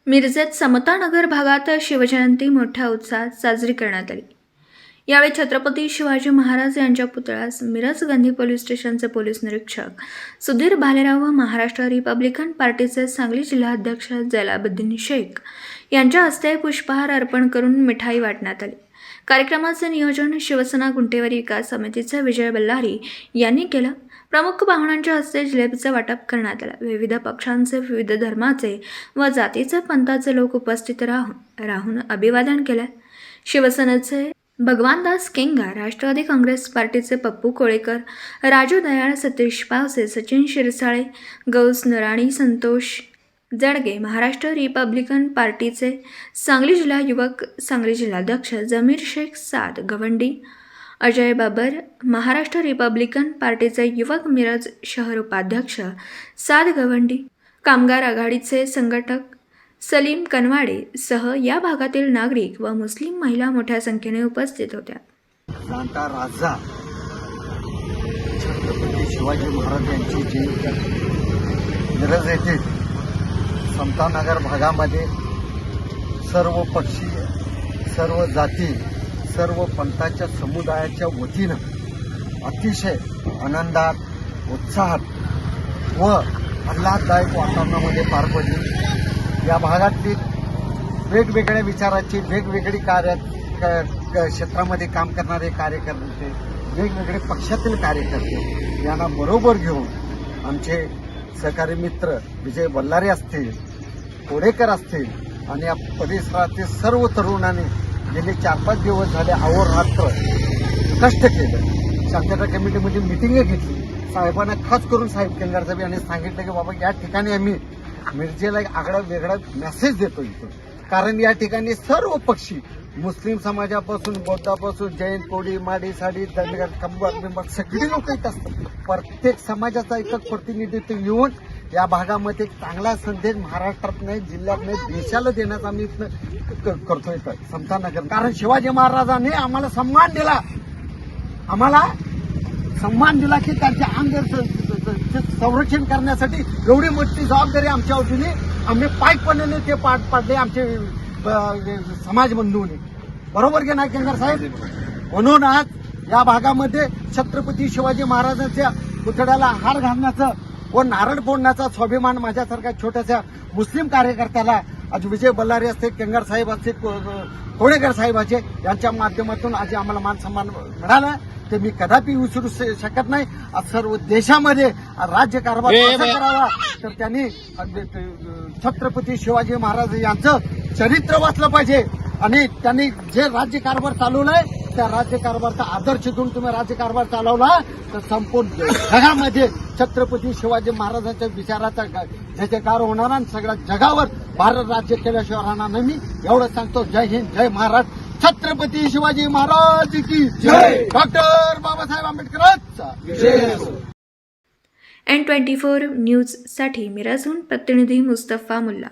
मिरजेत समतानगर भागात शिवजयंती मोठ्या उत्साहात साजरी करण्यात आली। यावेळी छत्रपती शिवाजी महाराज यांच्या पुतळ्यास मिरज गांधी पोलीस स्टेशनचे पोलीस निरीक्षक सुधीर भालेराव व महाराष्ट्र रिपब्लिकन पार्टीचे सांगली जिल्हाध्यक्ष जलालुद्दीन शेख यांच्या हस्ते पुष्पहार अर्पण करून मिठाई वाटण्यात आली। कार्यक्रमाचे नियोजन शिवसेना गुंटेवारी विकास समितीचे विजय बल्लारी यांनी केलं। प्रमुख पाहुण्यांच्या हस्ते जिलेबीचं वाटप करण्यात आलं। विविध पक्षांचे, विविध धर्माचे व जातीचे, पंथाचे लोक उपस्थित राहून अभिवादन केलं। शिवसेनेचे भगवानदास केंगा, राष्ट्रवादी काँग्रेस पार्टीचे पप्पू कोळेकर, राजू दयाळ, सतीश पावसे, सचिन शिरसाळे, गौस नराणी, संतोष जडगे, महाराष्ट्र रिपब्लिकन पार्टीचे सांगली जिल्हा युवक, सांगली जिल्हाध्यक्ष जमीर शेख साद गवंडी, अजय बाबर, महाराष्ट्र रिपब्लिकन पार्टीचे युवक मिरज शहर उपाध्यक्ष साद गवंडी, कामगार आघाडीचे संघटक सलीम कनवाडे सह या भागातील नागरिक व मुस्लिम महिला मोठ्या संख्येने उपस्थित होत्या। जाणता राजा छत्रपती शिवाजी महाराज यांची जयंती मिरज येथे समतानगर भागामध्ये सर्व पक्षीय, सर्व जाती, सर्व पंथाच्या समुदायाच्या वतीनं अतिशय आनंदात, उत्साहात व आल्हाददायक वातावरणामध्ये पार पडली। या भागातील वेगवेगळ्या विचाराची, वेगवेगळी क्षेत्रामध्ये काम करणारे कार्यकर्ते, वेगवेगळे पक्षातील कार्यकर्ते यांना बरोबर घेऊन आमचे सहकारी मित्र विजय बल्लारी असतील, कोडेकर असतील आणि या परिसरातील सर्व तरुणांनी गेले 4-5 दिवस झाले अहोरात्र कष्ट केलं। शांतता कमिटीमध्ये मिटिंग घेतली। साहेबांना खास करून साहेब केंगार साहेब यांनी सांगितलं की बाबा या ठिकाणी आम्ही मिरजेला एक आगळा वेगळा मेसेज देतो इथं, कारण या ठिकाणी सर्व पक्षी, मुस्लिम समाजापासून, बौद्धापासून, जैन, कोळी, माडी, साडी, दंडगर, कंबर सगळी लोक येत असतात। प्रत्येक समाजाचा एकच प्रतिनिधित्व येऊन या भागामध्ये एक चांगला संदेश महाराष्ट्रात नाही, जिल्ह्यात नाही, देशाला देण्याचा आम्ही इथं करतोय समतानगर। कारण शिवाजी महाराजांनी आम्हाला सन्मान दिला की त्यांच्या अंग संरक्षण करण्यासाठी एवढी मोठी जबाबदारी आमच्या वतीने आम्ही पायपणाने ते पार पाडले आमचे समाज बंधूंनी। बरोबर की नाही केंद्र साहेब? म्हणून आज या भागामध्ये छत्रपती शिवाजी महाराजांच्या पुतळ्याला हार घालण्याचं व नारळ फोडण्याचा स्वाभिमान माझ्यासारख्या छोट्याशा मुस्लिम कार्यकर्त्याला आज विजय बल्लारी असते, केंगार साहेब असते, कोळेकर साहेब असते, यांच्या माध्यमातून आज आम्हाला मान सन्मान मिळाला ते मी कदापि विसरू शकत नाही। आज सर्व देशामध्ये राज्यकारभार कसा करावा तर त्यांनी छत्रपती शिवाजी महाराज यांचं चरित्र वाचलं पाहिजे आणि त्यांनी जे राज्यकारभार चालवलाय त्या राज्यकारभारचा आदर्श घेऊन तुम्ही राज्यकारभार चालवला तर संपूर्ण जगामध्ये छत्रपती शिवाजी महाराजांच्या विचाराचा जयकार होणार आणि सगळ्या जगावर भारत राज्य केल्याशिवाय राहणार नाही। मी एवढं सांगतो। जय हिंद, जय महाराष्ट्र, छत्रपती शिवाजी महाराज की जय, डॉक्टर बाबासाहेब आंबेडकरांचा जय। N24 न्यूज साठी मिरजहून प्रतिनिधी मुस्तफा मुल्ला।